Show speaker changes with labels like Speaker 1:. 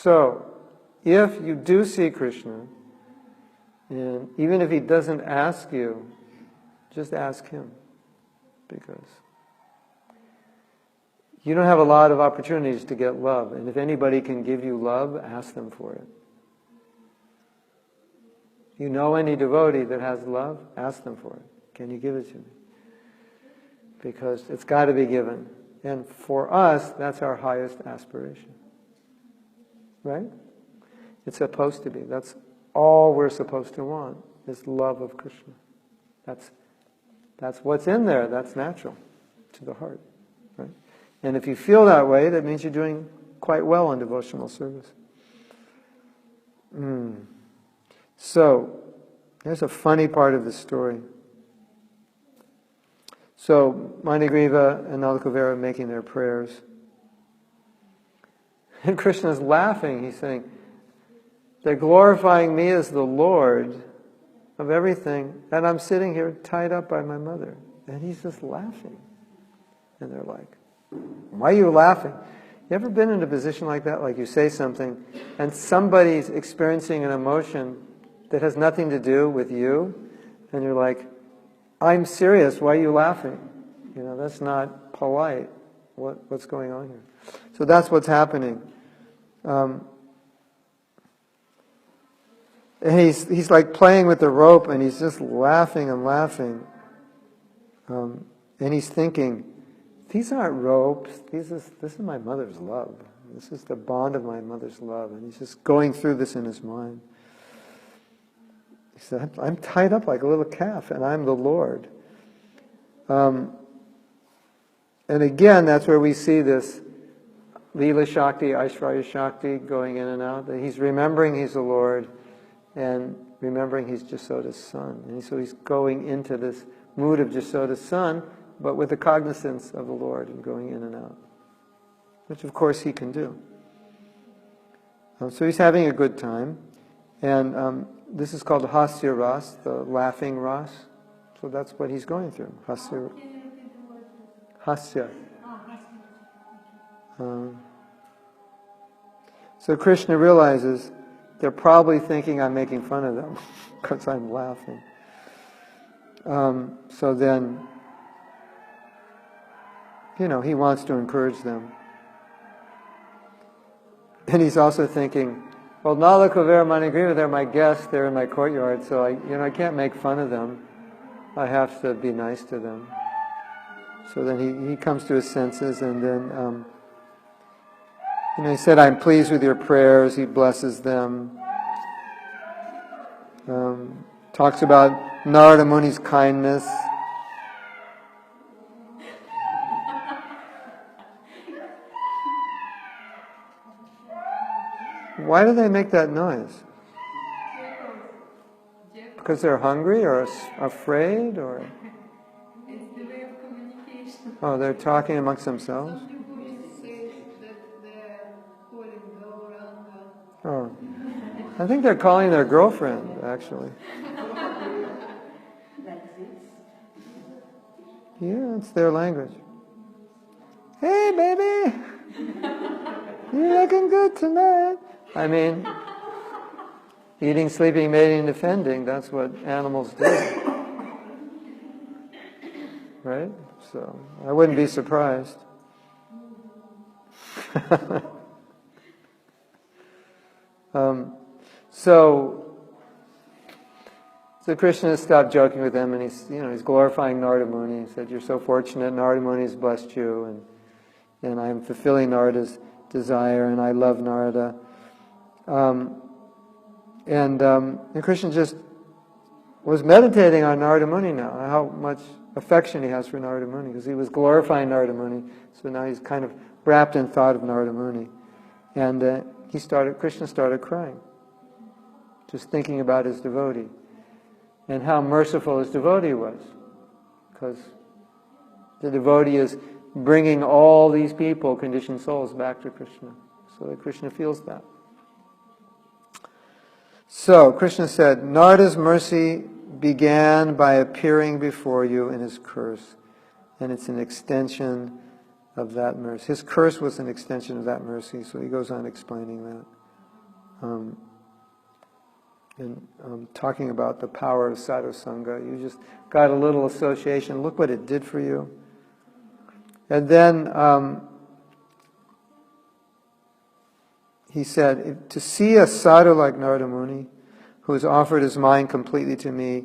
Speaker 1: So, if you do see Krishna, and even if he doesn't ask you, just ask him, because you don't have a lot of opportunities to get love, and if anybody can give you love, ask them for it. You know any devotee that has love, ask them for it. Can you give it to me? Because it's got to be given. And for us, that's our highest aspiration. Right? It's supposed to be. That's all we're supposed to want, is love of Krishna. That's what's in there. That's natural to the heart. Right? And if you feel that way, that means you're doing quite well in devotional service. So, there's a funny part of the story. So, Manigreiva and Nalakuvera are making their prayers. And Krishna's laughing. He's saying, they're glorifying me as the Lord of everything, and I'm sitting here tied up by my mother. And he's just laughing. And they're like, why are you laughing? You ever been in a position like that? Like you say something, and somebody's experiencing an emotion that has nothing to do with you, and you're like, I'm serious, why are you laughing? You know, that's not polite. What's going on here? So that's what's happening. And he's like playing with the rope, and he's just laughing and laughing. And he's thinking, these aren't ropes, this is my mother's love. This is the bond of my mother's love. And he's just going through this in his mind. He said, I'm tied up like a little calf, and I'm the Lord. And again, that's where we see this Lila Shakti, Aishvarya Shakti going in and out. He's remembering he's the Lord, and remembering he's Yashoda's son. And so he's going into this mood of Yashoda's son, but with the cognizance of the Lord and going in and out. Which of course he can do. So he's having a good time. And this is called Hasya Ras, the laughing Ras. So that's what he's going through. Hasya. So Krishna realizes they're probably thinking I'm making fun of them because I'm laughing. So then, he wants to encourage them. And he's also thinking, well, Nalakuvera, Manigreiva, they're my guests, they're in my courtyard, so I can't make fun of them. I have to be nice to them. So then he comes to his senses, and then, he said, I'm pleased with your prayers. He blesses them. Talks about Narada Muni's kindness. Why do they make that noise? Because they're hungry or afraid, or?
Speaker 2: It's the way of communication.
Speaker 1: Oh, they're talking amongst themselves?
Speaker 2: Some people say that they're calling Gauranga.
Speaker 1: Oh. I think they're calling their girlfriend, actually. Yeah, it's their language. Hey, baby! You're looking good tonight. I mean, eating, sleeping, mating, defending, that's what animals do. Right? So, I wouldn't be surprised. So Krishna stopped joking with them, and he's glorifying Narada Muni. He said, "You're so fortunate. Narada Muni has blessed you, and I'm fulfilling Narada's desire, and I love Narada." And Krishna just was meditating on Narada Muni now, how much affection he has for Narada Muni, because he was glorifying Narada Muni. So now he's kind of wrapped in thought of Narada Muni, and Krishna started crying, just thinking about his devotee, and how merciful his devotee was, because the devotee is bringing all these people, conditioned souls, back to Krishna. So that Krishna feels that. So, Krishna said, Narada's mercy began by appearing before you in his curse, and it's an extension of that mercy. His curse was an extension of that mercy, so he goes on explaining that. talking about the power of sadhu sangha. You just got a little association. Look what it did for you. And then he said, to see a sadhu like Narada Muni, who has offered his mind completely to me,